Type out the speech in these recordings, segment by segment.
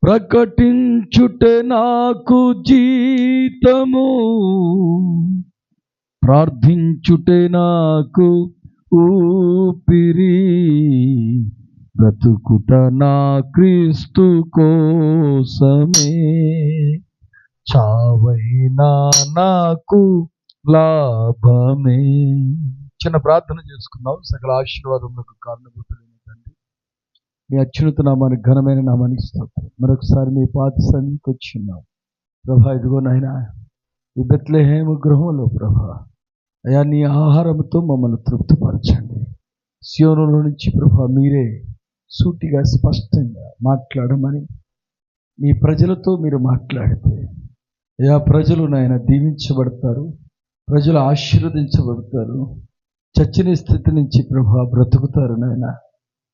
ప్రకటించుటే నాకు జీతము, ప్రార్థించుటే నాకు ఊపిరి, బ్రతుకుట నా క్రీస్తు కోసమే, చావైనా నాకు లాభమే. చిన్న ప్రార్థన చేసుకుందాం. సకల ఆశీర్వాదములకు కారణభూతులైన తండ్రి, మీ అత్యున్నత నామానికి, ఘనమైన నామానికి స్తోత్రం. మరొకసారి మీ పాద సన్నిధికి వచ్చిన్నాం ప్రభా. ఇదిగో నాయనా, ఈ బెత్లెహేము గృహంలో ప్రభా అయా, నీ ఆహారంతో మమ్మల్ని తృప్తిపరచండి. సియోనులో నుంచి ప్రభా మీరే సూటిగా స్పష్టంగా మాట్లాడమని మీ ప్రజలతో మీరు మాట్లాడితే అయా, ప్రజలు నాయన దీవించబడతారు, ప్రజలు ఆశీర్వదించబడతారు, చచ్చిన స్థితి నుంచి ప్రభా బ్రతుకుతారు. నాయన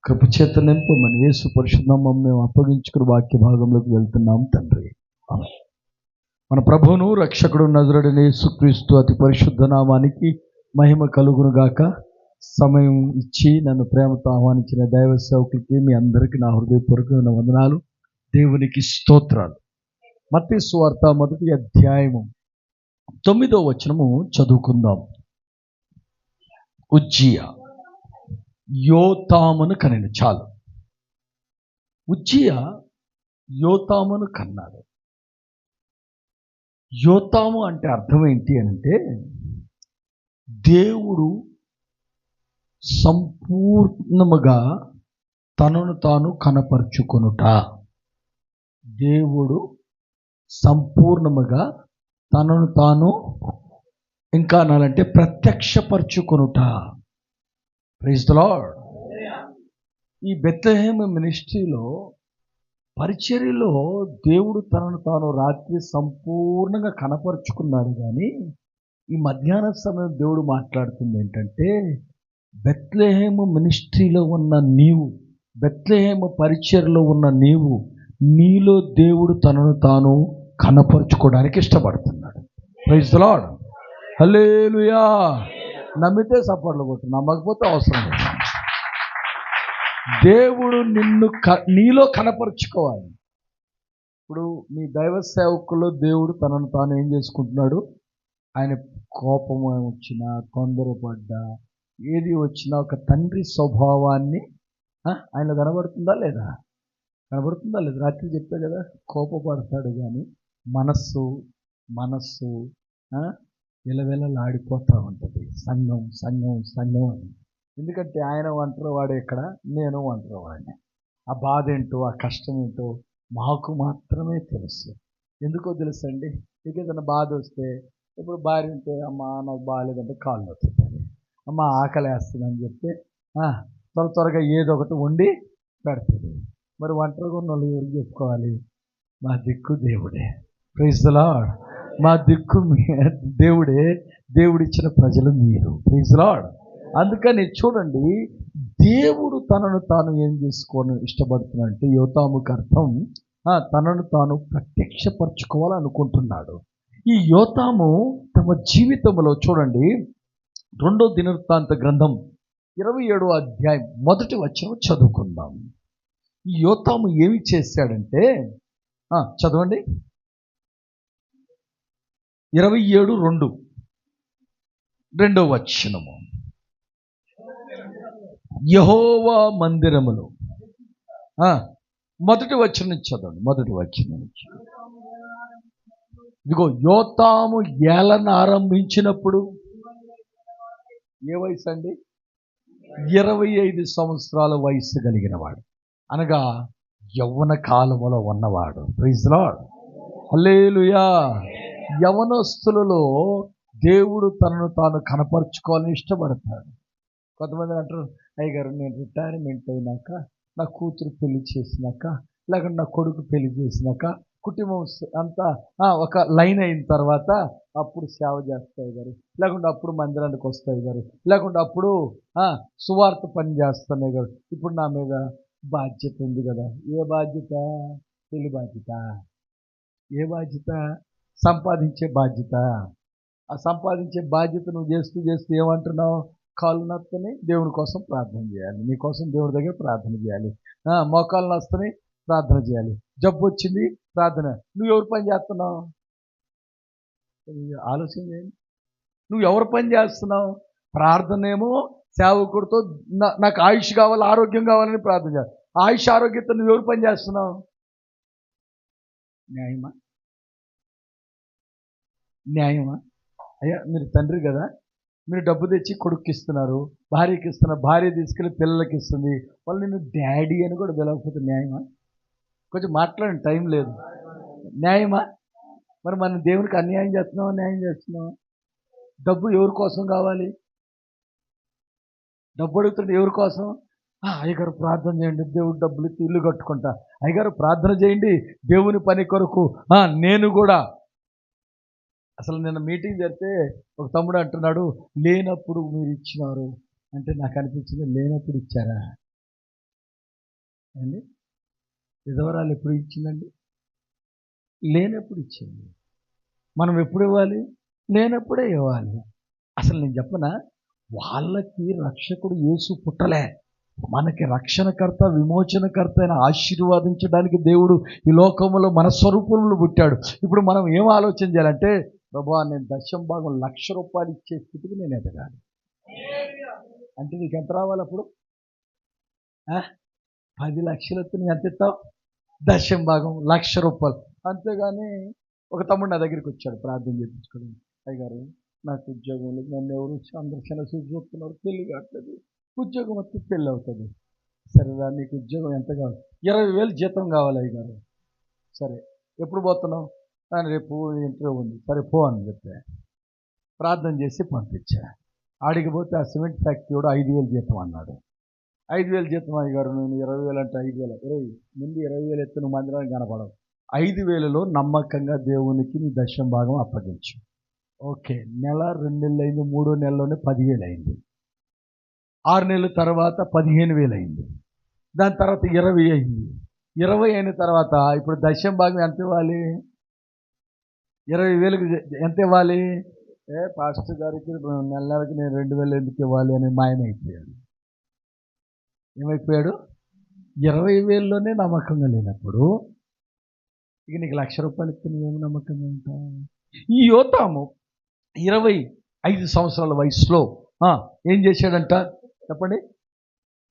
కృపచేత నింపమని యేసు పరిశుద్ధ నామమున మేము అప్పగించుకుని వాక్య భాగంలోకి వెళ్తున్నాం తండ్రి. ఆమేన్. మన ప్రభువును రక్షకుడు నజరేయుడైన యేసుక్రీస్తు అతి పరిశుద్ధ నామానికి మహిమ కలుగును గాక. సమయం ఇచ్చి నన్ను ప్రేమతో ఆహ్వానించిన దైవ సేవకులకి మీ అందరికీ నా హృదయపూర్వకమైన వందనాలు, దేవునికి స్తోత్రాలు. మత్తయి సువార్త 1వ అధ్యాయము 9వ వచనము చదువుకుందాం. ఉజ్జియా యోతామును కనెను. చాలు. ఉజ్జియా యోతామును కన్నాడు. యోతాము అంటే అర్థం ఏంటి అంటే, దేవుడు సంపూర్ణముగా తనను తాను కనపరుచుకొనుట. దేవుడు సంపూర్ణముగా తనను తాను ఇంకా అనాలంటే ప్రత్యక్షపరచుకొనుట. Praise the lord. ఈ బెత్లెహేము మినిస్ట్రీలో, పరిచర్యలో దేవుడు తనను తాను రాత్రి సంపూర్ణంగా కనపరుచుకున్నాడు. కానీ ఈ మధ్యాహ్న సమయం దేవుడు మాట్లాడుతుంది ఏంటంటే, బెత్లెహేము మినిస్ట్రీలో ఉన్న నీవు, బెత్లెహేము పరిచర్యలో ఉన్న నీవు, నీలో దేవుడు తనను తాను కనపరుచుకోవడానికి ఇష్టపడుతున్నాడు. Praise the lord. హల్లెలూయా. నమ్మితే సపోర్ట్లు కొట్టు, నమ్మకపోతే అవసరం లేదు. దేవుడు నిన్ను నీలో కనపరుచుకోవాలి. ఇప్పుడు మీ దైవ సేవకుల్లో దేవుడు తనను తాను ఏం చేసుకుంటున్నాడు? ఆయన కోపం వచ్చినా, తొందరపడ్డా, ఏది వచ్చినా ఒక తండ్రి స్వభావాన్ని ఆయనలో కనబడుతుందా లేదా? కనబడుతుందా లేదా? రాత్రి చెప్పే కదా, కోపపడతాడు కానీ మనస్సు విలవిలలాడిపోతూ ఉంటుంది. సంఘం సంఘం సంఘం అని. ఎందుకంటే ఆయన ఒంటరివాడు, ఇక్కడ నేను ఒంటరివాడిని. ఆ బాధ ఏంటో, ఆ కష్టం ఏంటో మాకు మాత్రమే తెలుసు. ఎందుకో తెలుసండి, మీకు ఏదైనా బాధ వస్తే, ఇప్పుడు భార్య ఉంటే, అమ్మ నాకు బాగాలేదంటే కాళ్ళు వస్తుంది, అమ్మ ఆకలి వేస్తుందని చెప్తే త్వరగా ఏదో ఒకటి వండి పెడుతుంది. మరి ఒంటరిగా ఉన్న వాళ్ళు ఎవరికి చెప్పుకోవాలి? మా దిక్కు దేవుడే. Praise the Lord. మా దిక్కు దేవుడే, దేవుడిచ్చిన ప్రజలు మీరు. Praise the Lord. అందుకని చూడండి, దేవుడు తనను తాను ఏం చేసుకోవాలని ఇష్టపడుతున్నాడంటే, యోతాముకి అర్థం తనను తాను ప్రత్యక్షపరచుకోవాలనుకుంటున్నాడు. ఈ యోతాము తమ జీవితంలో చూడండి, 2వ దినవృత్తాంత గ్రంథం 27వ అధ్యాయం 1వ వచనం చదువుకుందాం. ఈ యోతాము ఏమి చేశాడంటే, చదవండి. 27:2 2వ వచనము. యెహోవా మందిరములో, మొదటి వచనం చదవండి. మొదటి వచనం నుంచి, ఇదిగో యోతాము ఏలన ఆరంభించినప్పుడు ఏ వయసు అండి? 25 సంవత్సరాల వయసు కలిగిన వాడు, అనగా యవ్వన కాలములో ఉన్నవాడు. Praise the lord. హల్లెలూయా. యవనస్తులలో దేవుడు తనను తాను కనపరుచుకోవాలని ఇష్టపడతాడు. కొంతమంది అంటారు, అయ్యగారు నేను రిటైర్మెంట్ అయినాక, నా కూతురు పెళ్లి చేసినాక, లేకుంటే నా కొడుకు పెళ్లి చేసినాక, కుటుంబం అంతా ఒక లైన్ అయిన తర్వాత అప్పుడు సేవ చేస్తాయి గారు, లేకుంటే అప్పుడు మందిరానికి వస్తాయి గారు, లేకుంటే అప్పుడు సువార్త పని చేస్తున్నాయి గారు. ఇప్పుడు నా మీద బాధ్యత ఉంది కదా. ఏ బాధ్యత? పెళ్లి బాధ్యత. ఏ బాధ్యత? సంపాదించే బాధ్యత. ఆ సంపాదించే బాధ్యత నువ్వు చేస్తూ చేస్తూ ఏమంటున్నావు? కాళ్ళు నొస్తని దేవుని కోసం ప్రార్థన చేయాలి, నీ కోసం దేవుడి దగ్గర ప్రార్థన చేయాలి. మోకాళ్ళు నొస్తని ప్రార్థన చేయాలి. జబ్బు వచ్చింది, ప్రార్థన. నువ్వు ఎవరు పని చేస్తున్నావు? ఆలోచన చేయండి. నువ్వు ఎవరు పని చేస్తున్నావు? ప్రార్థనేమో సేవకుడితో నాకు ఆయుష్ కావాలి, ఆరోగ్యం కావాలని ప్రార్థన చేయాలి. ఆయుష్ ఆరోగ్యంతో నువ్వు ఎవరు పని చేస్తున్నావు? న్యాయమా? న్యాయమా? అయ్యా మీరు తండ్రి కదా, మీరు డబ్బు తెచ్చి కొడుక్కి ఇస్తున్నారు, భార్యకి ఇస్తున్నారు, భార్య తీసుకెళ్ళి పిల్లలకి ఇస్తుంది, వాళ్ళు నేను డాడీ అని కూడా పిలవకపోతే న్యాయమా? కొంచెం మాట్లాడండి, టైం లేదు. న్యాయమా? మరి మనం దేవునికి అన్యాయం చేస్తున్నావా, న్యాయం చేస్తున్నావా? డబ్బు ఎవరి కోసం కావాలి? డబ్బు అడుగుతుంటే ఎవరి కోసం? అయ్యగారు ప్రార్థన చేయండి, దేవుడు డబ్బులు ఇచ్చి ఇల్లు కట్టుకుంటా. అయ్యగారు ప్రార్థన చేయండి దేవుని పని కొరకు, నేను కూడా. అసలు నిన్న మీటింగ్ జరిగితే ఒక తమ్ముడు అంటున్నాడు, లేనప్పుడు మీరు ఇచ్చినారు అంటే నాకు అనిపించింది, లేనప్పుడు ఇచ్చారా అండి? విధవరాలు ఎప్పుడు ఇచ్చిందండి? లేనప్పుడు ఇచ్చింది. మనం ఎప్పుడు ఇవ్వాలి? లేనప్పుడే ఇవ్వాలి. అసలు నేను చెప్పనా, వాళ్ళకి రక్షకుడు యేసు పుట్టలే, మనకి రక్షణకర్త విమోచనకర్త అయిన ఆశీర్వాదించడానికి దేవుడు ఈ లోకంలో మన స్వరూపంలో పుట్టాడు. ఇప్పుడు మనం ఏం ఆలోచన చేయాలంటే, ప్రభువా నేను దశమ భాగం ₹1,00,000 ఇచ్చే స్థితికి నేను ఎదగాలి అంటే నీకు ఎంత రావాలి? అప్పుడు 10 లక్షలు నువ్వు ఎంత ఇస్తావు? దశమ భాగం ₹1,00,000. అంతేగాని ఒక తమ్ముడు నా దగ్గరికి వచ్చాడు ప్రార్థన చేయించుకోవడం. అయ్యగారు నాకు ఉద్యోగం లేదు, నన్ను ఎవరు అందరూ చిన్న చూసి చూస్తున్నారు, పెళ్ళి కావట్లేదు, ఉద్యోగం వస్తే పెళ్ళి అవుతుంది. సరేరా నీకు ఉద్యోగం ఎంత కావాలి? 20,000 జీతం కావాలి అయ్యగారు. సరే ఎప్పుడు పోతున్నావు? రేపు ఇంటర్వ్యూ ఉంది. సరే పో అని చెప్పా, ప్రార్థన చేసి పంపించా. ఆడికిపోతే ఆ సిమెంట్ ఫ్యాక్టరీ కూడా 5,000 జీతం అన్నాడు. 5,000 జీతం అయ్యగారు, నేను 20,000 అంటే 5,000 ముందు 20,000 ఎత్తు నువ్వు మందిరానికి కనపడవు. 5,000లో నమ్మకంగా దేవునికి నీ దశమ భాగం అప్పగించు. ఓకే, నెల 2 నెలలు అయింది, 3వ నెలలోనే 10,000 అయింది. 6 నెలల తర్వాత 15,000 అయింది. దాని తర్వాత 20 అయింది. 20 అయిన తర్వాత ఇప్పుడు దశమ భాగం ఎంత ఇవ్వాలి? 20,000కి ఎంత ఇవ్వాలి? పాస్టర్ గారికి నెలకి నేను 2,000 ఎందుకు ఇవ్వాలి అని మాయమైపోయాడు. ఏమైపోయాడు? 20,000లోనే నమ్మకంగా లేనప్పుడు ఇక నీకు ₹1,00,000 ఇస్తే నువ్వేమి నమ్మకంగా ఉంటావు? ఈ యోతాము 25 సంవత్సరాల వయసులో ఏం చేశాడంట చెప్పండి?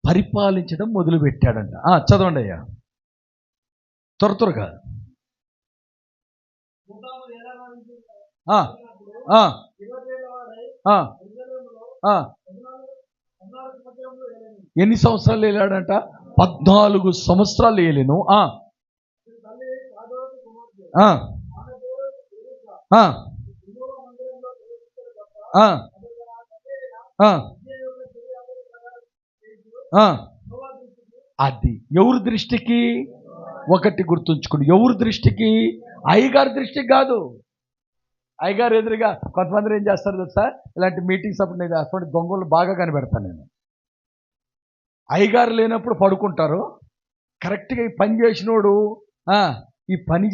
పరిపాలించడం మొదలుపెట్టాడంట. చదవండి అయ్యా త్వరగా. ఎన్ని సంవత్సరాలు వెళ్ళాడంట? 14 సంవత్సరాలు వెళ్ళాను. అది ఎవరి దృష్టికి? ఒకటి గుర్తుంచుకోండి, ఎవరి దృష్టికి? అయ్యగారి దృష్టికి కాదు. అయ్యగారు ఎదురుగా కొంతమంది ఏం చేస్తారు తెలుసా, ఇలాంటి మీటింగ్స్ అప్పుడు నేను అటువంటి దొంగలు బాగా కనిపెడతాను నేను. అయ్యగారు లేనప్పుడు పడుకుంటారు. కరెక్ట్గా ఈ పని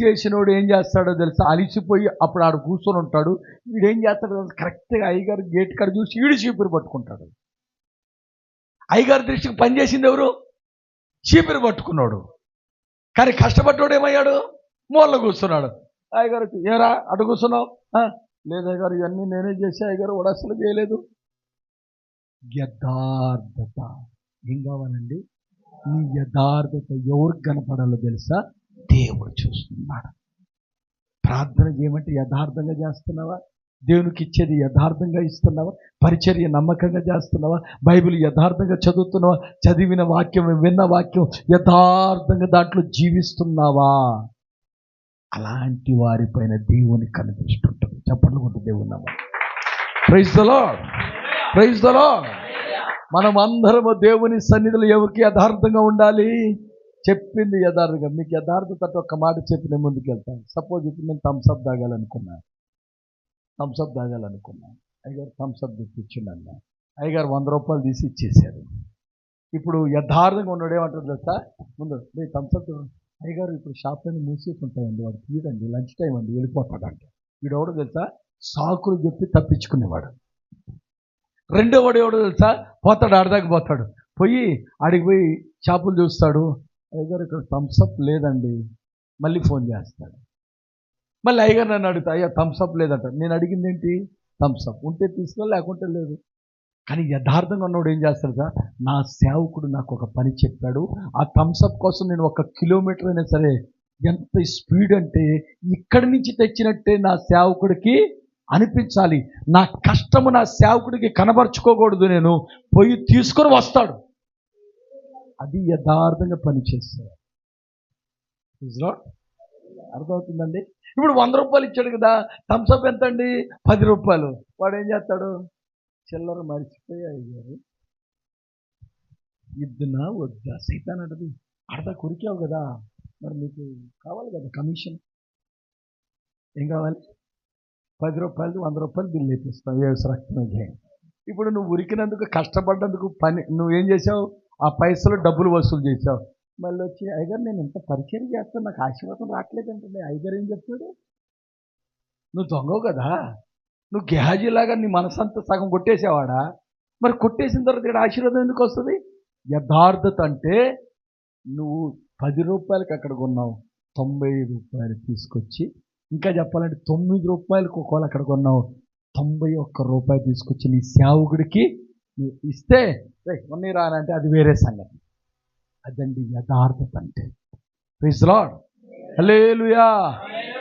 చేసినోడు ఏం చేస్తాడో తెలుసా, అలిసిపోయి అప్పుడు ఆడు కూర్చొని ఉంటాడు. వీడేం చేస్తాడో కరెక్ట్గా అయ్యగారు గేట్ కాడ చూసి ఈడు చీపురు పట్టుకుంటాడు. అయ్యగారి దృష్టికి పని చేసింది ఎవరు? చీపురు పట్టుకున్నాడు. కానీ కష్టపడ్డాడు ఏమయ్యాడు? మూల కూర్చున్నాడు. అయ్యగారు ఏరా అటు కూర్చున్నావు? లేదు అయ్యగారు ఇవన్నీ నేనే చేసి అయ్యగారు వాడు అసలు చేయలేదు. యథార్థత ఏం కావాలండి? నీ యథార్థత ఎవరికి కనపడాలో తెలుసా? దేవుడు చూస్తున్నాడు. ప్రార్థన చేయమంటే యథార్థంగా చేస్తున్నావా? దేవునికి ఇచ్చేది యథార్థంగా ఇస్తున్నావా? పరిచర్య నమ్మకంగా చేస్తున్నావా? బైబిల్ యథార్థంగా చదువుతున్నావా? చదివిన వాక్యం, విన్న వాక్యం యథార్థంగా దాంట్లో జీవిస్తున్నావా? అలాంటి వారిపైన దేవుని కనిపిస్తూ ఉంటుంది. చెప్పండి కొంత దేవుని నమ్మ. Praise the Lord, praise the Lord. మనం అందరము దేవుని సన్నిధిలో ఎవరికి యథార్థంగా ఉండాలి? చెప్పింది యథార్థంగా. మీకు యథార్థత ఒక్క మాట చెప్పి నేను ముందుకు వెళ్తాను. సపోజ్ ఇప్పుడు నేను థమ్స్అప్ తాగాలనుకున్నాను. అయ్యగారు థమ్స్అప్ తెప్పించిండన్న. అయ్యగారు ₹100 తీసి ఇచ్చేసారు. ఇప్పుడు యథార్థంగా ఉన్నాడు ఏమంటారు తెలుసా? ముందు నేను థమ్స్అప్ అయ్యగారు ఇప్పుడు షాప్లన్నీ మూసేసి ఉంటాయండి, వాడు తీయడండి, లంచ్ టైం అండి, వెళ్ళిపోతాడంట. వీడెవడో తెలుసా? సాకులు చెప్పి తప్పించుకునేవాడు. రెండో వాడు ఎవడో తెలుసా? పోతాడు, ఆడదాకా పోతాడు. పోయి ఆడికి పోయి షాపులు చూస్తాడు. అయ్యగారు ఇక్కడ థమ్స్అప్ లేదండి. మళ్ళీ ఫోన్ చేస్తాడు. మళ్ళీ అయ్యగారు నన్ను అడుగుతా, అయ్యా థమ్స్అప్ లేదంట. నేను అడిగింది ఏంటి? థమ్స్అప్ ఉంటే తీసుకో, లేకుంటే లేదు. కానీ యథార్థంగా ఉన్నవాడు ఏం చేస్తాడు సార్? నా సేవకుడు నాకు ఒక పని చెప్పాడు, ఆ థమ్స్అప్ కోసం నేను 1 కిలోమీటర్ అయినా సరే, ఎంత స్పీడ్ అంటే ఇక్కడి నుంచి తెచ్చినట్టే నా సేవకుడికి అనిపించాలి. నా కష్టము నా సేవకుడికి కనబరుచుకోకూడదు, నేను పోయి తీసుకొని వస్తాడు. అది యథార్థంగా పనిచేస్తాడు. అర్థమవుతుందండి? ఇప్పుడు 100 రూపాయలు ఇచ్చాడు కదా, థమ్స్అప్ ఎంత అండి? 10 రూపాయలు. వాడు ఏం చేస్తాడు? చిల్లర మర్చిపోయి అయ్యారు, ఇద్దునా వద్దా? సైతాన్ అంటది, అడదా కొరికావు కదా, మరి నీకు కావాలి కదా కమిషన్. ఏం కావాలి? 10 రూపాయలు 100 రూపాయలు బిల్లు వేపిస్తావు, వ్యవసాయ రక్తమే. ఇప్పుడు నువ్వు ఉరికినందుకు, కష్టపడ్డందుకు పని నువ్వేం చేసావు? ఆ పైసలు డబ్బులు వసూలు చేసావు. మళ్ళీ వచ్చి అయ్యగారు నేను ఇంత పరిచయం చేస్తాను, నాకు ఆశీర్వాదం రావట్లేదంటే అయ్యగారు ఏం చెప్తాడు? నువ్వు దొంగవు కదా, నువ్వు గెహాజీలాగా నీ మనసంతా సగం కొట్టేసేవాడా? మరి కొట్టేసిన తర్వాత ఇక్కడ ఆశీర్వాదం ఎందుకు వస్తుంది? యథార్థత అంటే నువ్వు 10 రూపాయలకి అక్కడ కొన్నావు, 90 రూపాయలు తీసుకొచ్చి, ఇంకా చెప్పాలంటే 9 రూపాయలకు ఒకవేళ అక్కడ కొన్నావు, 91 రూపాయలు తీసుకొచ్చి నీ సేవకుడికి నువ్వు ఇస్తే కొన్ని రానంటే అది వేరే సంగతి. అదండి యథార్థత అంటే. Praise lord. Hallelujah,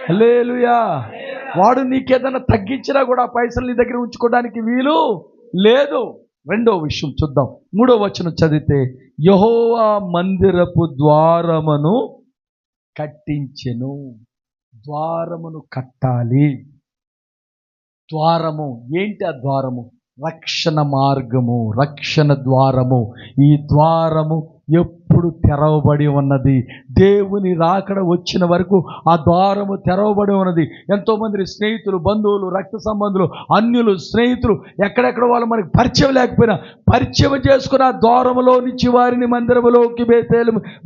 hallelujah. వాడు నీకేదైనా తగ్గించినా కూడా ఆ పైసలు నీ దగ్గర ఉంచుకోవడానికి వీలు లేదు. రెండో విషయం చూద్దాం. 3వ వచనం చదివితే, యెహోవా మందిరపు ద్వారమును కట్టించెను. ద్వారమును కట్టాలి. ద్వారము ఏంటి? ఆ ద్వారము రక్షణ మార్గము, రక్షణ ద్వారము. ఈ ద్వారము ఎప్పుడు తెరవబడి ఉన్నది. దేవుని రాకడ వచ్చిన వరకు ఆ ద్వారము తెరవబడి ఉన్నది. ఎంతోమంది స్నేహితులు, బంధువులు, రక్త సంబంధులు, అన్యులు, స్నేహితులు, ఎక్కడెక్కడ వాళ్ళు మనకి పరిచయం లేకపోయినా పరిచయం చేసుకుని ఆ ద్వారములో నుంచి వారిని మందిరములోకి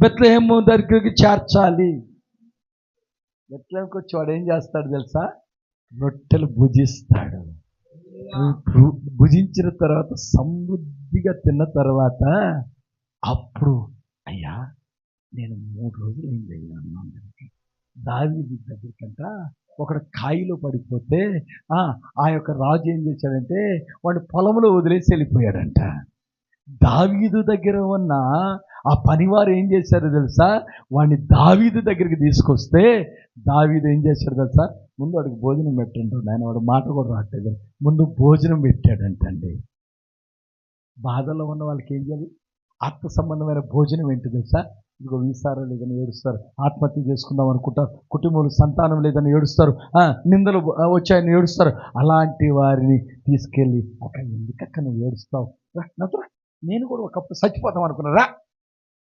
బెత్లెహేము దగ్గరికి చేర్చాలి. బెత్లెహేముకి వచ్చి వాడు ఏం చేస్తాడు తెలుసా? రొట్టెలు భుజిస్తాడు. భుజించిన తర్వాత, సమృద్ధిగా తిన్న తర్వాత, అప్పుడు అయ్యా నేను 3 రోజులు ఏం చేయను. దావీదు దగ్గరికంట ఒకడు కాయిలో పడిపోతే ఆ యొక్క రాజు ఏం చేశాడంటే వాడు పొలంలో వదిలేసి వెళ్ళిపోయాడంట. దావీదు దగ్గర ఉన్న ఆ పనివారు ఏం చేశారో తెలుసా? వాడిని దావీదు దగ్గరికి తీసుకొస్తే దావీదు ఏం చేశాడు తెలుసా? ముందు వాడికి భోజనం పెట్టండి. ఆయన వాడు మాట కూడా రావట్లేదు, ముందు భోజనం పెట్టాడంటండి. బాధలో ఉన్న వాళ్ళకి ఏం చేయాలి? ఆత్మ సంబంధమైన భోజనం ఏంటి తెలుసా? ఇదిగో వీసారా లేదని ఏడుస్తారు, ఆత్మహత్య చేసుకుందాం అనుకుంటారు, కుటుంబంలో సంతానం లేదని ఏడుస్తారు, నిందలు వచ్చాయని ఏడుస్తారు. అలాంటి వారిని తీసుకెళ్ళి, అక్కడ ఎందుకక్క నువ్వు ఏడుస్తావు, నేను కూడా ఒకప్పుడు చచ్చిపోతాం అనుకున్నారా?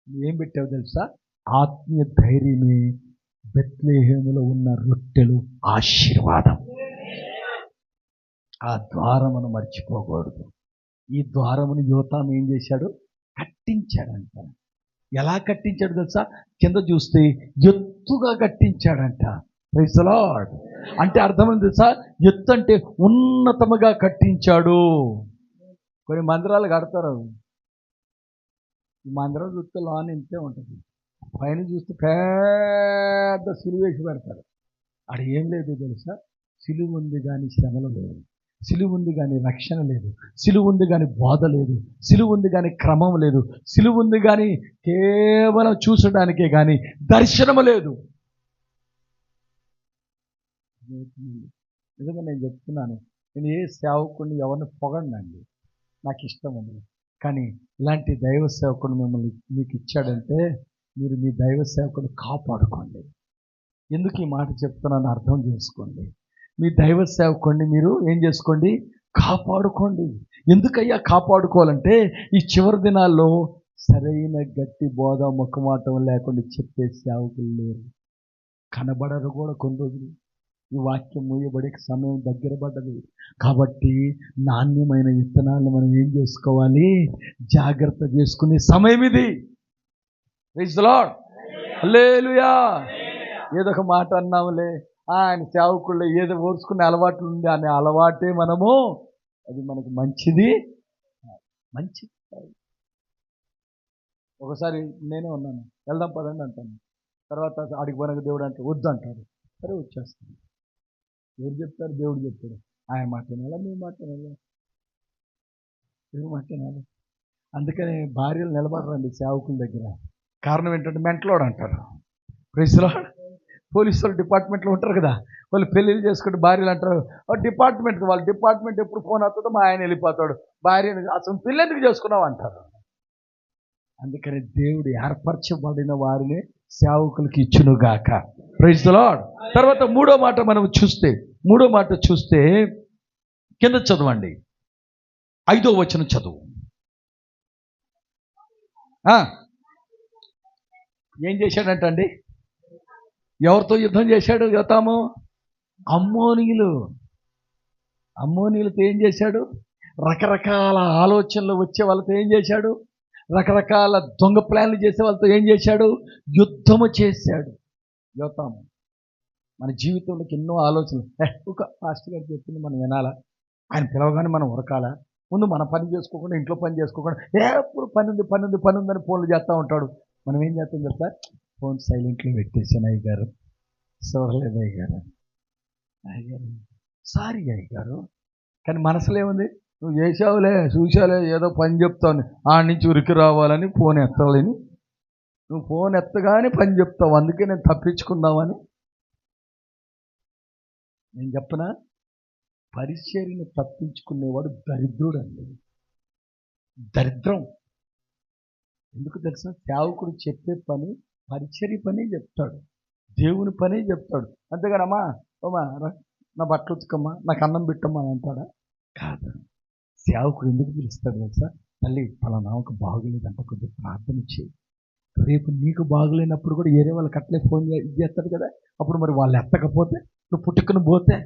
నువ్వేం పెట్టావు తెలుసా? ఆత్మీయ ధైర్యమే బెత్లెహేములో ఉన్న రొట్టెలు, ఆశీర్వాదం. ఆ ద్వారమును మర్చిపోకూడదు. ఈ ద్వారమును యోతాము ఏం చేశాడు? కట్టించాడంట. ఎలా కట్టించాడు తెలుసా? కింద చూస్తే ఎత్తుగా కట్టించాడంట. Praise the lord. అంటే అర్థమైంది తెలుసా? ఎత్తు అంటే ఉన్నతముగా కట్టించాడు. కొన్ని మందిరాలు కడతారు, ఈ మందిరం చూస్తే లోన్ ఇంతే ఉంటుంది, పైన చూస్తే పెద్ద సిలువ వేసి పెడతారు. అక్కడ ఏం లేదు తెలుసా? సిలువ ఉంది కానీ శ్రమలు లేదు, సిలువ ఉంది కానీ రక్షణ లేదు, సిలువ ఉంది కానీ బోధ లేదు, సిలువ ఉంది కానీ క్రమం లేదు, సిలువ ఉంది కానీ కేవలం చూసడానికే కానీ దర్శనము లేదు. నిజంగా నేను చెప్తున్నాను, నేను ఏ సేవకుడిని ఎవరిని పొగడనండి, నాకు ఇష్టం ఉంది. కానీ ఇలాంటి దైవ సేవకుడు మిమ్మల్ని మీకు ఇచ్చాడంటే మీరు మీ దైవ సేవకుడు కాపాడుకోండి. ఎందుకు ఈ మాట చెప్తున్నాను అర్థం చేసుకోండి. మీ దైవ సేవకుడిని మీరు ఏం చేసుకోండి? కాపాడుకోండి. ఎందుకయ్యా కాపాడుకోవాలంటే ఈ చివరి దినాల్లో సరైన గట్టి బోధ ముఖమాటం లేకుండా చెప్పే సేవకులు లేరు, కనబడరు కూడా. కొన్ని రోజులు ఈ వాక్యం మూయబడే సమయం దగ్గర పడ్డది. కాబట్టి నాణ్యమైన విత్తనాలను మనం ఏం చేసుకోవాలి? జాగ్రత్త చేసుకునే సమయం ఇది. Praise the lord. హల్లెలూయా. ఏదో ఒక మాట అన్నాములే, ఆయన సేవకుల్లో ఏదో ఓర్చుకునే అలవాట్లు ఉంది అనే అలవాటే మనము, అది మనకు మంచిది. ఒకసారి నేనే ఉన్నాను, వెళ్దాం పదండి అంటాను. తర్వాత ఆడికి పోయినాక దేవుడు అంటే వద్దు అంటాడు. సరే వచ్చేస్తాను. ఎవరు చెప్తారు? దేవుడు చెప్తాడు. ఆయన మాట వినాలా, మీ మాట వినాలా? దేవుడు మాట వినాలి. అందుకని భార్యలు నిలబడరండి సేవకుల దగ్గర. కారణం ఏంటంటే మెంటలోడు అంటారు. ప్రైజ్లో పోలీసులు డిపార్ట్మెంట్లో ఉంటారు కదా, వాళ్ళు పెళ్ళిళ్ళు చేసుకుంటే భార్యలు అంటారు డిపార్ట్మెంట్, వాళ్ళ డిపార్ట్మెంట్ ఎప్పుడు ఫోన్ అవుతుందో మా ఆయన వెళ్ళిపోతాడు, భార్యని అసలు పెళ్ళి ఎందుకు చేసుకున్నావు అంటారు. అందుకని దేవుడు ఏర్పరచబడిన వారిని సేవకులకి ఇచ్చునుగాక. Praise the lord. తర్వాత మూడో మాట చూస్తే కింద చదవండి, 5వ వచనం చదువు. ఏం చేశాడంటండి? ఎవరితో యుద్ధం చేశాడు యోతాము? అమ్మోనీయులతో ఏం చేశాడు? రకరకాల ఆలోచనలు వచ్చే వాళ్ళతో ఏం చేశాడు? రకరకాల దొంగ ప్లాన్లు చేసే వాళ్ళతో ఏం చేశాడు? యుద్ధము చేశాడు యోతాము. మన జీవితంలోకి ఎన్నో ఆలోచనలు. ఒక పాస్టర్ గారు చెప్పింది మనం వినాలా? ఆయన పిలవగానే మనం ఉరకాలా? ముందు మన పని చేసుకోకుండా, ఇంట్లో పని చేసుకోకుండా ఎప్పుడు పని ఉందని ఫోన్లు చేస్తూ ఉంటాడు. మనం ఏం చేస్తాం చెప్తా? ఫోన్ సైలెంట్లో పెట్టేసాను అయ్యగారు, చూడలేదు అయ్యగారు, సారీ అయ్యగారు. కానీ మనసులో ఏముంది? నువ్వు చేసావులే, చూసావులే, ఏదో పని చెప్తావు, ఆడి నుంచి ఉరికి రావాలని ఫోన్ ఎత్తలేని, నువ్వు ఫోన్ ఎత్తగానే పని చెప్తావు, అందుకే నేను తప్పించుకుందామని. నేను చెప్పనా? పరిచర్యను తప్పించుకునేవాడు దరిద్రుడు అండి. దరిద్రం. ఎందుకు తెలుసా? సేవకుడు చెప్పే పని పరిచర్య పని చెప్తాడు, దేవుని పని చెప్తాడు. అంతేగానమ్మా నా బట్టలు ఉతుకమ్మా, నాకు అన్నం పెట్టమ్మా అని అంటాడా? కాదు. సేవకుడు ఎందుకు పిలుస్తాడు తెలుసా? తల్లి పలానాకు బాగులేదంట, కొద్దిగా ప్రార్థన చేయి. రేపు నీకు బాగులేనప్పుడు కూడా వేరే వాళ్ళకి అట్లే ఫోన్ చేస్తాడు కదా, అప్పుడు మరి వాళ్ళు ఎత్తకపోతే నువ్వు పుట్టుకుని పోతే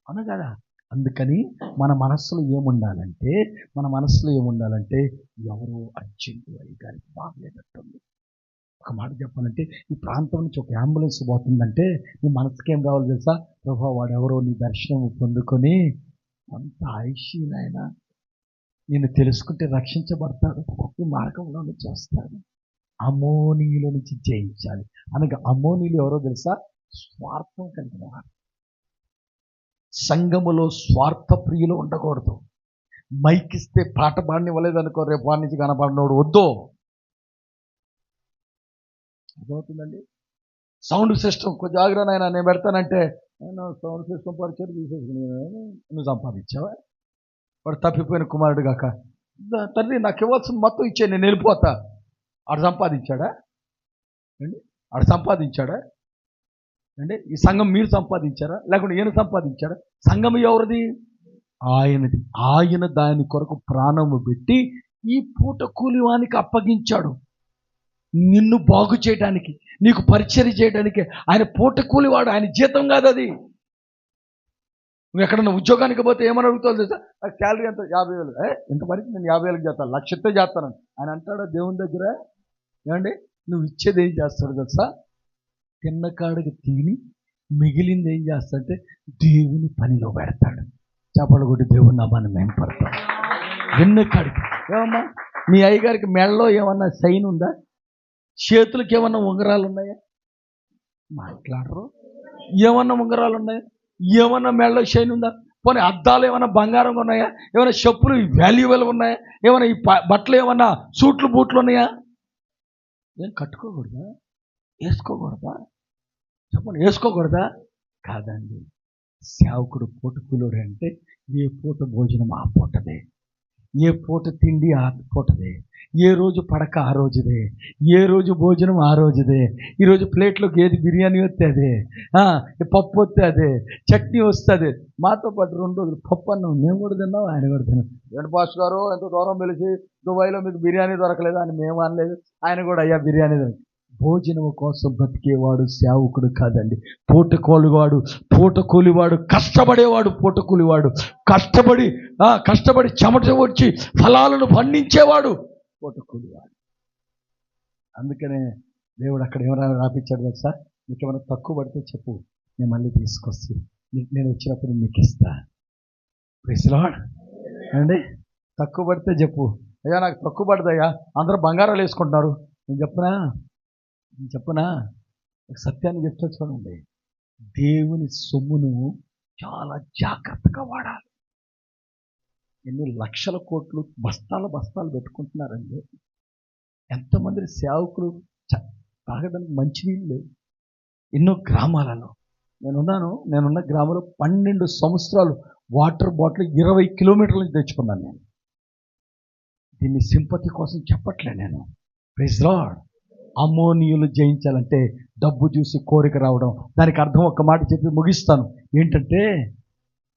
అవును కదా. అందుకని మన మనస్సులో ఏముండాలంటే ఎవరో అర్జెంటు అయ్యగారికి బాగలేనట్టుంది. ఒక మాట చెప్పాలంటే, ఈ ప్రాంతం నుంచి ఒక అంబులెన్స్ పోతుందంటే నీ మనసుకి ఏం కావాలి తెలుసా? ప్రభా వాడెవరో నీ దర్శనం పొందుకొని అంత ఐషీనైనా నేను తెలుసుకుంటే రక్షించబడతాడు, ఈ మార్గంలో నుంచి వస్తాడు. అమోనీయుల నుంచి జయించాలి. అనగా అమోనీయులు ఎవరో తెలుసా? స్వార్థం కలిగిన వారు. సంఘములో స్వార్థ ప్రియులు ఉండకూడదు. మైకిస్తే పాట పాడనివ్వలేదనుకో, రేపు వాడి నుంచి కనపడినోడు వద్దు. అర్థమవుతుందండి? సౌండ్ సిస్టమ్ కొంచెం జాగ్రత్త అయినా నేను పెడతానంటే సౌండ్ సిస్టమ్ పరిచయం తీసేసుకుని నువ్వు సంపాదించావా? వాడు తప్పిపోయిన కుమారుడు కాక, తండ్రి నాకు ఇవ్వాల్సిన మొత్తం ఇచ్చే, నేను వెళ్ళిపోతా. ఆడు సంపాదించాడా అంటే ఈ సంఘం మీరు సంపాదించారా, లేకుంటే ఈయన సంపాదించాడా? సంఘం ఎవరిది? ఆయనది. ఆయన దాని కొరకు ప్రాణము పెట్టి ఈ పూట కూలివానికి అప్పగించాడు. నిన్ను బాగు చేయడానికి, నీకు పరిచర్య చేయడానికి ఆయన పూట కూలివాడు, ఆయన జీతం కాదు అది. నువ్వు ఎక్కడన్నా ఉద్యోగానికి పోతే ఏమని అడుగుతావు తెలుసా? నాకు శాలరీ ఎంత? 50,000. ఎంత పనికి నేను 50,000 చేస్తాను, 1,00,000 చేస్తాను ఆయన అంటాడా దేవుని దగ్గర? ఏమండి, నువ్వు ఇచ్చేది ఏం చేస్తాడు తెలుసా? తిన్న కాడికి తిని మిగిలింది ఏం చేస్తాడంటే దేవుని పనిలో పెడతాడు. చేపలు కొట్టి దేవుని నామాన్ని మేంపడతాం. తిన్న కాడికి. ఏమమ్మా మీ అయ్యగారికి మెడలో ఏమన్నా సైన్ ఉందా? చేతులకి ఏమన్నా ఉంగరాలు ఉన్నాయా? మాట్లాడరు. ఏమన్నా ఉంగరాలు ఉన్నాయా? ఏమన్నా మెడలో షైన్ ఉందా? పోనీ అద్దాలు ఏమన్నా బంగారంగా ఉన్నాయా? ఏమైనా చెప్పులు వాల్యుబుల్ ఉన్నాయా? ఏమైనా ఈ బట్టలు ఏమన్నా సూట్లు బూట్లు ఉన్నాయా? ఏం కట్టుకోకూడదా? వేసుకోకూడదా? చెప్పండి, వేసుకోకూడదా? కాదండి. సేవకుడు పూటకూలుడు అంటే ఏ పూట భోజనం ఆ పూటదే, ఏ పూట తిండి ఆ పూటదే, ఏ రోజు పడక ఆ రోజుదే, ఏ రోజు భోజనం ఆ రోజుదే. ఈరోజు ప్లేట్లోకి ఏది బిర్యానీ వస్తే అదే, పప్పు వస్తే అదే, చట్నీ వస్తుంది. మాతో పాటు 2 రోజులు పప్పు అన్నాం, మేము కూడా తిన్నాం, ఆయన కూడా తిన్నాం. ఏంటి పాస్టర్ గారు ఎంత దూరం పిలిచి దుబాయ్లో మీకు బిర్యానీ దొరకలేదు అని మేము అనలేదు. ఆయన కూడా అయ్యా బిర్యానీ దొరికి. భోజనం కోసం బ్రతికేవాడు సేవకుడు కాదండి, పూటకూలివాడు, కష్టపడేవాడు, పూటకూలివాడు, కష్టపడి చెమట వచ్చి ఫలాలను పండించేవాడు పూటకూలివాడు. అందుకనే దేవుడు అక్కడ ఏమైనా రాపించాడు తెలుసా? నీకు ఏమైనా తక్కువ పడితే చెప్పు, నేను మళ్ళీ తీసుకొచ్చి నేను వచ్చినప్పుడు నీకు ఇస్తా. Praise the Lord. అండి, తక్కువ పడితే చెప్పు, అయ్యా నాకు తక్కువ పడదయ్యా, అందరూ బంగారాలు వేసుకుంటున్నారు. నేను చెప్పనా ఒక సత్యాన్ని చెప్తా చూడండి. దేవుని సొమ్మును చాలా జాగ్రత్తగా వాడాలి. ఎన్ని లక్షల కోట్లు బస్తాలు పెట్టుకుంటున్నారండి. ఎంతమంది సేవకులు తాగడానికి మంచినీళ్ళు లేవు ఎన్నో గ్రామాలలో. నేనున్న గ్రామంలో 12 సంవత్సరాలు వాటర్ బాటిల్ 20 కిలోమీటర్ల నుంచి తెచ్చుకున్నాను నేను. దీన్ని సింపతి కోసం చెప్పట్లే నేను. Praise lord. అమోనీయులు జయించాలంటే డబ్బు చూసి కోరిక రావడం. దానికి అర్థం ఒక్క మాట చెప్పి ముగిస్తాను. ఏంటంటే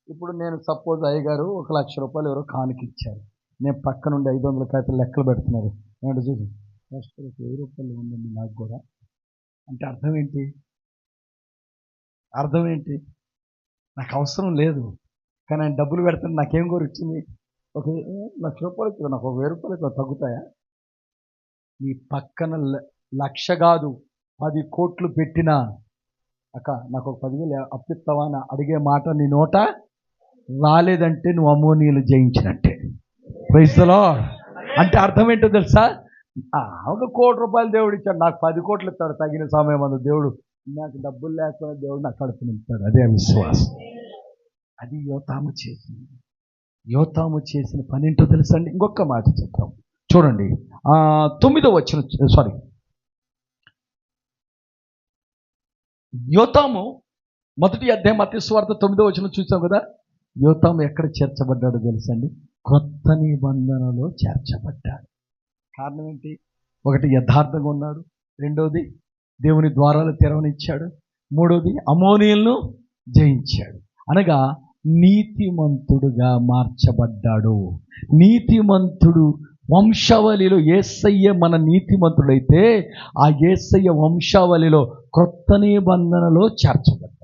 ఇప్పుడు నేను సపోజ్ అయ్యగారు 1 లక్ష రూపాయలు ఎవరో కానుక ఇచ్చారు. నేను పక్క నుండి 500 కాయలు లెక్కలు పెడుతున్నారు. నేను చూసి ఫస్ట్ 1000 రూపాయలు ఉందండి నాకు కూడా అంటే అర్థం ఏంటి? నాకు అవసరం లేదు, కానీ ఆయన డబ్బులు పెడతాను. నాకేం కోరిచ్చింది? 1 లక్ష రూపాయలు ఇచ్చింది, నాకు 1000 రూపాయలు ఇట్లా తగ్గుతాయా? నీ పక్కన 1,00,000 కాదు 10 కోట్లు పెట్టినా అక్క నాకు ఒక 10,000 అప్పిస్తావా అని అడిగే మాట నీ నోట రాలేదంటే నువ్వు అమోనీయులు జయించినట్టే. Praise the lord. అంటే అర్థం ఏంటో తెలుసా? 1 కోటి రూపాయలు దేవుడు ఇచ్చాడు, నాకు 10 కోట్లు ఇస్తాడు తగిన సమయం అందు దేవుడు. నాకు డబ్బులు లేకపోయినా దేవుడు నాకు కడుపు నింపుతాడు. అదే విశ్వాసం. అది యోతాము చేసిన పని ఏంటో తెలుసా అండి? ఇంకొక మాట చెప్తాం చూడండి. 9వ వచనం, యోతాము మొదటి అధ్యాయం మత్తయి సువార్త 9వ వచనం చూసాం కదా. యోతాము ఎక్కడ చేర్చబడ్డాడో తెలుసండి? క్రొత్త నిబంధనలో చేర్చబడ్డాడు. కారణం ఏంటి? ఒకటి యథార్థంగా ఉన్నాడు, రెండోది దేవుని ద్వారాలు తెరవనిచ్చాడు, మూడోది అమోనీయులను జయించాడు. అనగా నీతిమంతుడుగా మార్చబడ్డాడు. నీతిమంతుడు వంశావళిలో యేసయ్య మన నీతిమంతుడైతే ఆ యేసయ్య వంశావళిలో క్రొత్త నిబంధనలో చేర్చబడ్డాడు.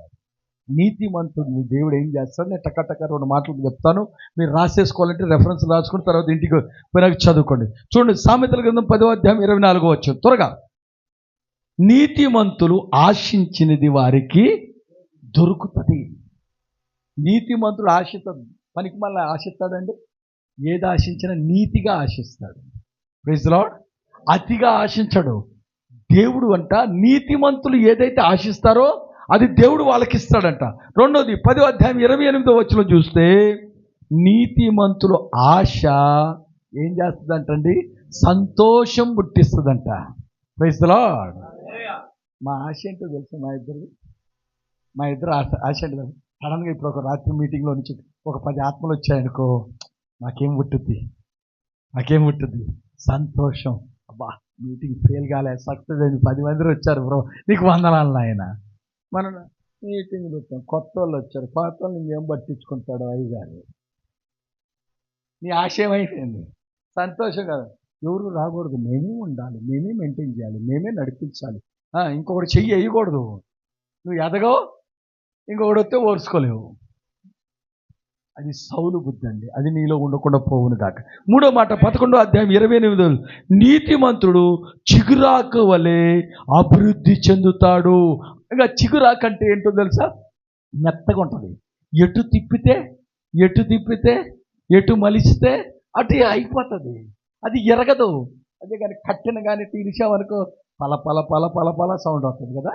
నీతిమంతుడిని దేవుడు ఏం చేస్తాడు? నేను టక 2 మాటలు చెప్తాను, మీరు రాసేసుకోవాలంటే రెఫరెన్స్ రాసుకుని తర్వాత ఇంటికి పోయినాక చదువుకోండి. చూడండి, సామెతల గ్రంథం 10వ అధ్యాయం 24వ వచనం త్వరగా. నీతిమంతులు ఆశించినది వారికి దొరుకుతుంది. నీతిమంతుడు ఆశిస్తాడు, పనికి మళ్ళీ ఆశిస్తాడండి. ఏది ఆశించినా నీతిగా ఆశిస్తాడు. Praise the Lord. అతిగా ఆశించడు. దేవుడు అంట నీతిమంతులు ఏదైతే ఆశిస్తారో అది దేవుడు వాళ్ళకి ఇస్తాడంట. రెండోది 10వ అధ్యాయం 28వ వచనం చూస్తే నీతిమంతులు ఆశ ఏం చేస్తుందంటండి? సంతోషం పుట్టిస్తుందంట. Praise the Lord. మా ఆశ ఏంటో తెలుసు, మా ఇద్దరు ఆశ ఏంటో సడన్గా ఇప్పుడు ఒక రాత్రి మీటింగ్లో నుంచి ఒక 10 ఆత్మలు వచ్చాయనుకో, నాకేం పుట్టుద్ది? సంతోషం. అబ్బా మీటింగ్ ఫెయిల్ కాలే, సక్సెస్ అయింది, 10 మంది వచ్చారు బ్రో, నీకు వందనాలు ఆయన. మనం మీటింగ్ పెట్టాం, కొత్త వాళ్ళు వచ్చారు, పాత వాళ్ళు ఇంకేం పట్టించుకుంటాడు అయ్యగారు. నీ ఆశ ఏమైపోయింది? సంతోషం కదా. ఎవరు రాకూడదు, మేమే ఉండాలి, మేమే మెయింటైన్ చేయాలి, మేమే నడిపించాలి. ఇంకొకటి చెయ్యి వేయకూడదు. నువ్వు ఎదగవు, ఇంకొకటి వస్తే ఓర్చుకోలేవు. అది సౌలు బుద్ధి అండి. అది నీలో ఉండకుండా పోవును కాక. 3వ మాట 11వ అధ్యాయం 28. నీతిమంతుడు చిగురాకు వలె అభివృద్ధి చెందుతాడు. ఇంకా చిగురాకు అంటే ఏంటో తెలుసా? మెత్తగా ఉంటుంది. ఎటు తిప్పితే ఎటు మలిస్తే అటు అయిపోతుంది. అది ఎరగదు. అదే కానీ కట్టిన కానీ తీర్చామనుకో పల పల పల పల పల సౌండ్ వస్తుంది కదా.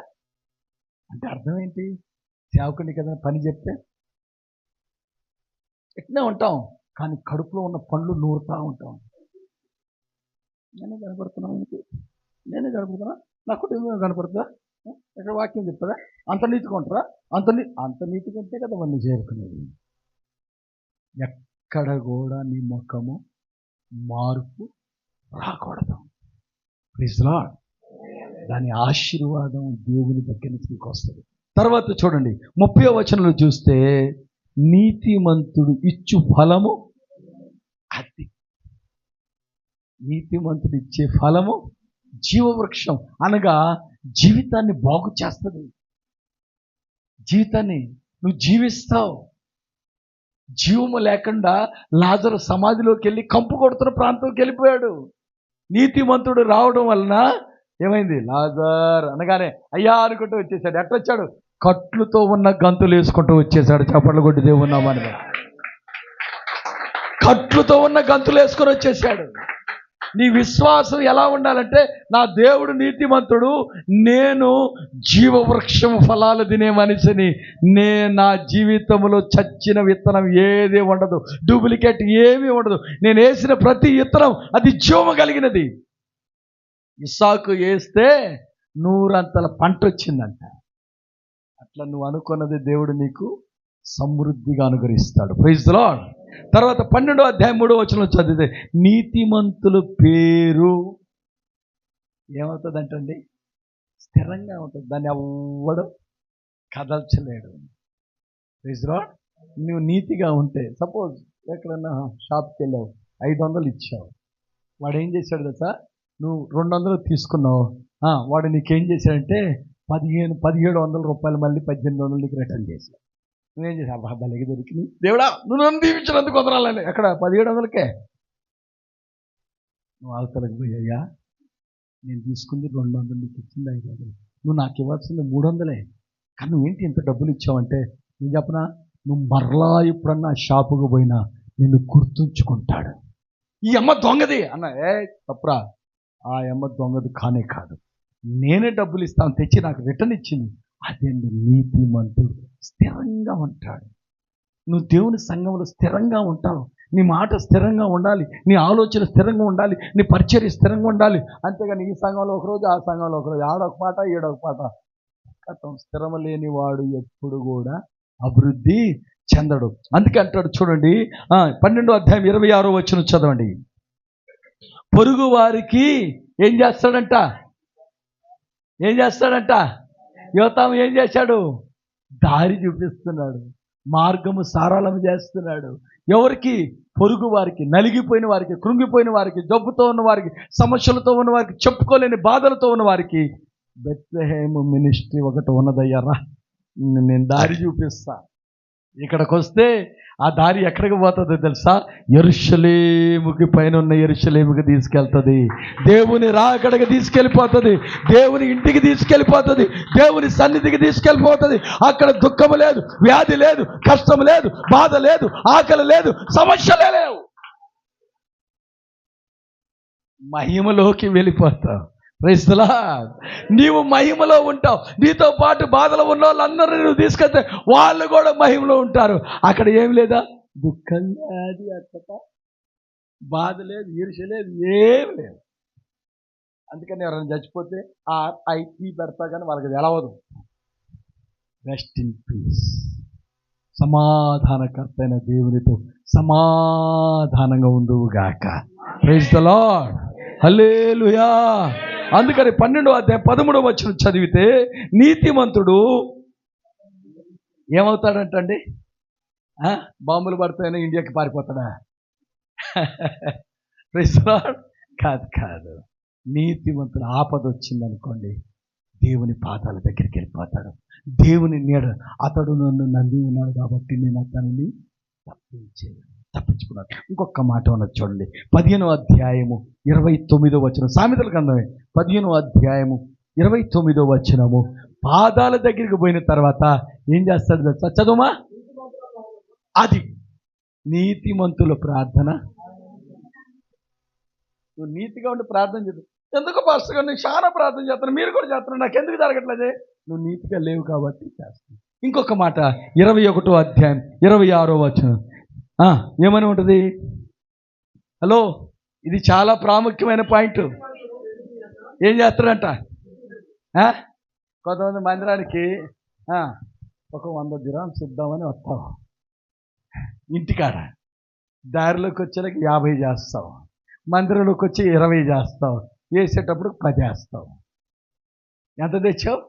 అంటే అర్థం ఏంటి? సేవకుని కదా పని చెప్తే ఎట్నే ఉంటాం, కానీ కడుపులో ఉన్న పండ్లు నూరుతూ ఉంటాం. నేనే కనపడుతున్నా, నా కుటుంబం కనపడుతుందా? ఎక్కడ వాక్యం చెప్తారా? అంత నీతిగా ఉంటారా? అంత నీతిగా ఉంటే కదా వాళ్ళు చేరుకునేది. ఎక్కడ కూడా నీ ముఖము మార్పు రాకూడదు. Praise Lord. దాని ఆశీర్వాదం దేవుని దగ్గర నుంచి మీకు వస్తుంది. తర్వాత చూడండి 30వ వచనంలో చూస్తే నీతిమంతుడు ఇచ్చు ఫలము అది. నీతిమంతుడు ఇచ్చే ఫలము జీవవృక్షం, అనగా జీవితాన్ని బాగు చేస్తుంది. జీవితాన్ని నువ్వు జీవిస్తావు. జీవము లేకుండా లాజరు సమాధిలోకి వెళ్ళి కంపు కొడుతున్న ప్రాంతంకి వెళ్ళిపోయాడు. నీతిమంతుడు రావడం వలన ఏమైంది? లాజర్ అనగానే అయ్యా అనుకుంటూ వచ్చేసాడు. ఎట్లొచ్చాడు? కట్లుతో ఉన్న గంతులు వేసుకుంటూ వచ్చేసాడు. చప్పట్లు కొట్టి దేవుని నామాన్ని. కట్లుతో ఉన్న గంతులు వేసుకొని వచ్చేసాడు. నీ విశ్వాసం ఎలా ఉండాలంటే, నా దేవుడు నీతిమంతుడు, నేను జీవవృక్షం ఫలాలు తినే మనిషిని, నా జీవితంలో చచ్చిన విత్తనం ఏది ఉండదు, డూప్లికేట్ ఏమీ ఉండదు. నేను వేసిన ప్రతి విత్తనం అది జీవము కలిగినది. ఇస్సాకు వేస్తే 100 అంతల పంట వచ్చిందంట. అట్లా నువ్వు అనుకున్నది దేవుడు నీకు సమృద్ధిగా అనుగ్రహిస్తాడు. Praise the lord. తర్వాత 12వ అధ్యాయం 3వ వచనం చదివితే, నీతిమంతుల పేరు ఏమవుతుందంటండి? స్థిరంగా ఉంటుంది. దాన్ని ఎవ్వడు కదల్చలేడు. Praise the lord. నువ్వు నీతిగా ఉంటే, సపోజ్ ఎక్కడన్నా షాప్కి వెళ్ళావు, 500 ఇచ్చావు, వాడు ఏం చేశాడు తెలుసా? నువ్వు 200 తీసుకున్నావు, వాడు నీకేం చేశాడంటే 1700 రూపాయలు మళ్ళీ 1800 నీకు రిటర్న్ చేశాడు. నువ్వేం చేసావు? భలేగా దొరికింది దేవుడా, నువ్వు నన్ను దీవించినందుకు వదనాలని. అక్కడ 1700కే నువ్వు అవతలకు పోయాయా, నేను తీసుకుంది 200, నీకు ఇచ్చింది 500, నువ్వు నాకు ఇవ్వాల్సింది 300. కానీ నువ్వేంటి ఇంత డబ్బులు ఇచ్చావంటే, నేను చెప్పనా, నువ్వు మరలా ఎప్పుడన్నా షాపుకు పోయినా నిన్ను గుర్తుంచుకుంటాడు. ఈ అమ్మ దొంగది అన్న, తప్పురా, ఆ అమ్మ దొంగది కానే కాదు, నేనే డబ్బులు ఇస్తాను, తెచ్చి నాకు రిటర్న్ ఇచ్చింది. అదేంటి నీతిమంతుడు స్థిరంగా ఉంటాడు. నువ్వు దేవుని సంఘంలో స్థిరంగా ఉంటావు. నీ మాట స్థిరంగా ఉండాలి, నీ ఆలోచన స్థిరంగా ఉండాలి, నీ పరిచర్య స్థిరంగా ఉండాలి. అంతేగాని ఈ సంఘంలో ఒకరోజు, ఆ సంఘంలో ఒకరోజు, ఆడొక మాట ఈడొక మాట, కథం. స్థిరం లేని వాడు ఎప్పుడు కూడా అభివృద్ధి చెందడు. అందుకే అంటాడు చూడండి, 12వ అధ్యాయం 26వ వచనం చదవండి. పొరుగు వారికి ఏం చేస్తాడంట? యోతాము ఏం చేశాడు? దారి చూపిస్తున్నాడు, మార్గము సారళం చేస్తున్నాడు. ఎవరికి? పొరుగు వారికి, నలిగిపోయిన వారికి, కృంగిపోయిన వారికి, జబ్బుతో ఉన్న వారికి, సమస్యలతో ఉన్న వారికి, చెప్పుకోలేని బాధలతో ఉన్న వారికి బెత్లెహేము మినిస్ట్రీ ఒకటి ఉన్నదయ్యారా, నేను దారి చూపిస్తా. ఇక్కడికి వస్తే ఆ దారి ఎక్కడికి పోతుందో తెలుసా? యెరూషలేముకి, పైన ఉన్న యెరూషలేముకి తీసుకెళ్తుంది. దేవుని రాకడకి తీసుకెళ్ళిపోతుంది, దేవుని ఇంటికి తీసుకెళ్ళిపోతుంది, దేవుని సన్నిధికి తీసుకెళ్ళిపోతుంది. అక్కడ దుఃఖము లేదు, వ్యాధి లేదు, కష్టం లేదు, బాధ లేదు, ఆకలి లేదు, సమస్యలే లేవు. మహిమలోకి వెళ్ళిపోతావు. Praise the Lord. నీవు మహిమలో ఉంటావు. నీతో పాటు బాధలో ఉన్న వాళ్ళందరినీ నువ్వు తీసుకెళ్తే వాళ్ళు కూడా మహిమలో ఉంటారు. అక్కడ ఏం లేదా? దుఃఖం లేదు, అట్ట బాధ లేదు, ఈర్ష్య లేదు, ఏం లేదు. అందుకని ఎవరైనా చచ్చిపోతే ఆ ఐటీ పెడతా కానీ వాళ్ళకి తెలవదు. Rest in peace. సమాధానకర్త అయిన దేవునితో సమాధానంగా ఉండువుగాక. Praise the lord. హల్లెలూయా. అందుకని 12వ అధ్యాయం 13వ వచనం చదివితే, నీతిమంతుడు ఏమవుతాడంటండి? బాంబులు పడతాయని ఇండియాకి పారిపోతాడా? కాదు. నీతిమంతుడు ఆపద వచ్చిందనుకోండి, దేవుని పాదాల దగ్గరికి వెళ్ళిపోతాడు. దేవుని నీడ, అతడు నన్ను నమ్మి ఉన్నాడు కాబట్టి నేను అతనిని తప్పించుకున్నాడు. ఇంకొక మాట ఉన్నది చూడండి, 15వ అధ్యాయము 29వ వచనం, సామెతల గ్రంథమే 15వ అధ్యాయము 29వ వచనము. పాదాల దగ్గరికి పోయిన తర్వాత ఏం చేస్తాడు తెలుసా? చదువుమా. అది నీతిమంతుల ప్రార్థన. నువ్వు నీతిగా ఉండి ప్రార్థన చేద్దాం. ఎందుకు పాస్టర్ గారు నేను చాలా ప్రార్థన చేస్తాను, మీరు కూడా చేస్తున్నారు, నాకు ఎందుకు జరగట్లేదే? నువ్వు నీతిగా లేవు కాబట్టి చేస్తాను. ఇంకొక మాట 21వ అధ్యాయం 26వ వచనం ఏమని ఉంటుంది? హలో, ఇది చాలా ప్రాముఖ్యమైన పాయింట్. ఏం చేస్తాడంట? కొంతమంది మందిరానికి ఒక 100 దిరామ్స్ ఇద్దామని వస్తావు, ఇంటికాడ దారిలోకి వచ్చేలాకి 50 చేస్తావు, మందిరంలోకి వచ్చి 20 చేస్తావు, వేసేటప్పుడు 10 వేస్తావు. ఎంత తెచ్చావు?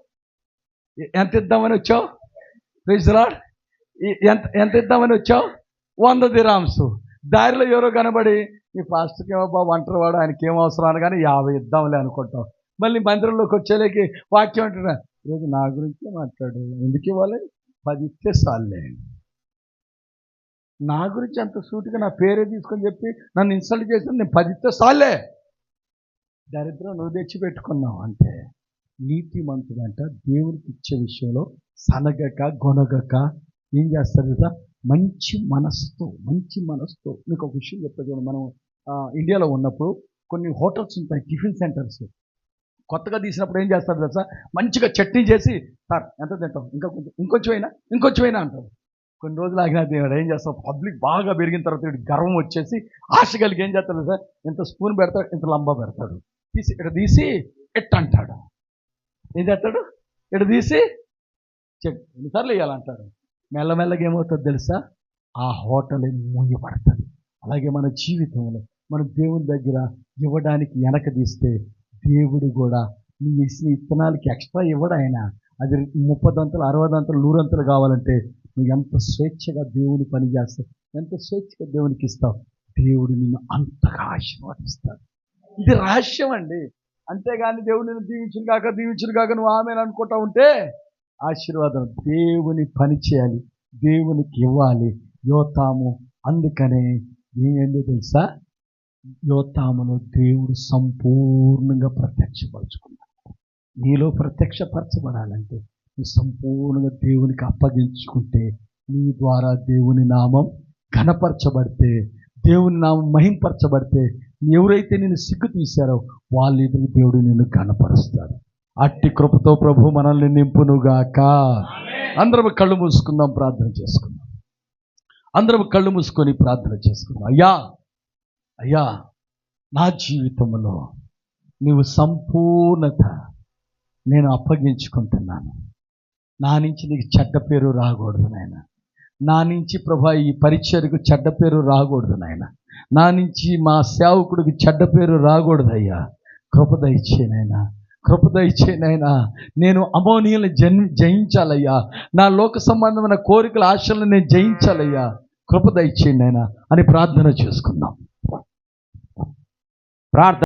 ఎంత ఇద్దామని వచ్చావు? Praise the Lord. ఎంత ఇద్దామని వచ్చావు? 100 దిరామ్స్. దారిలో ఎవరో కనబడి, ఈ పాస్టర్కి ఏమో బాబు అంటారు, ఆయనకి ఏం అవసరం కానీ 50 ఇద్దాంలే అనుకుంటాం. మళ్ళీ మందిరంలోకి వచ్చేలేకి వాక్యం అంటున్నా, ఈరోజు నా గురించే మాట్లాడు, ఎందుకు ఇవ్వాలి? 10 ఇస్తే చాలే. నా గురించి అంత సూటిగా నా పేరే తీసుకొని చెప్పి నన్ను ఇన్సల్ట్ చేసి నేను 10 ఇస్తే చాలే. దరిద్రం నువ్వు తెచ్చి పెట్టుకున్నావు అంటే. నీతిమంతుడంట దేవునికి ఇచ్చే విషయంలో సనగక గొనగక ఏం చేస్తారు కదా? మంచి మనసుతో. మీకు ఒక విషయం చెప్తా చూడండి. మనం ఇండియాలో ఉన్నప్పుడు కొన్ని హోటల్స్ ఉంటాయి, టిఫిన్ సెంటర్స్. కొత్తగా తీసినప్పుడు ఏం చేస్తారు తెలుసా, మంచిగా చట్నీ చేసి, సార్ ఎంత తింటాం, ఇంకొంచెం అయినా అంటారు. కొన్ని రోజులు ఆగిన దేవుడు ఏం చేస్తాం, పబ్లిక్ బాగా పెరిగిన తర్వాత వీడికి గర్వం వచ్చేసి ఆశ కలిగి ఏం చేస్తాడు సార్, ఇంత స్పూన్ పెడతాడు, ఇంత లంబా పెడతాడు, తీసి ఎట్ట అంటాడు. ఏం చేస్తాడు, ఇటు తీసి ఎన్నిసార్లు వేయాలంటాడు. మెల్లమెల్లగా ఏమవుతుంది తెలుసా, ఆ హోటల్ మూయబడుతుంది. అలాగే మన జీవితంలో మన దేవుని దగ్గర ఇవ్వడానికి వెనక తీస్తే దేవుడు కూడా నీ ఇచ్చిన విత్తనాలకి ఎక్స్ట్రా ఇవ్వడు ఆయన. అది 30 అంతలు 60 అంతలు 100 అంతలు కావాలంటే నువ్వు ఎంత స్వేచ్ఛగా దేవుని పని చేస్తావు, ఎంత స్వేచ్ఛగా దేవునికి ఇస్తావు, దేవుడు నిన్ను అంతగా ఆశీర్వదిస్తాడు. ఇది రహస్యం అండి. అంతేగాని దేవుడు నిన్ను దీవించును కాక నువ్వు ఆమె అనుకుంటా ఉంటే ఆశీర్వాదం. దేవుని పని చేయాలి, దేవునికి ఇవ్వాలి. యోతాము అందుకనే ఏంటో తెలుసా, యోతామును దేవుడు సంపూర్ణంగా ప్రత్యక్షపరచుకున్నాడు. నీలో ప్రత్యక్షపరచబడాలంటే నువ్వు సంపూర్ణంగా దేవునికి అప్పగించుకుంటే, నీ ద్వారా దేవుని నామం ఘనపరచబడితే, దేవుని నామం మహింపరచబడితే, ఎవరైతే నేను సిగ్గు తీశారో వాళ్ళ ఎదురు దేవుడు నిన్ను ఘనపరుస్తాడు. అట్టి కృపతో ప్రభు మనల్ని నింపునుగాక. అందరం కళ్ళు మూసుకుందాం, ప్రార్థన చేసుకుందాం. అందరం కళ్ళు మూసుకొని ప్రార్థన చేసుకుందాం. అయ్యా నా జీవితంలో నీవు సంపూర్ణత నేను అప్పగించుకుంటున్నాను. నా నుంచి నీకు చెడ్డ పేరు రాకూడదు నాయన. నా నుంచి ప్రభా ఈ పరిచర్యకు చెడ్డ పేరు రాకూడదు నాయన. నా నుంచి మా సేవకుడికి చెడ్డ పేరు రాకూడదు అయ్యా. కృప దయచేనైనా. నేను అమోనీయులను జయించాలయ్యా. నా లోక సంబంధమైన కోరికల ఆశలను నేను జయించాలయ్యా. కృప దయచేనైనా అని ప్రార్థన చేసుకుందాం. ప్రార్థన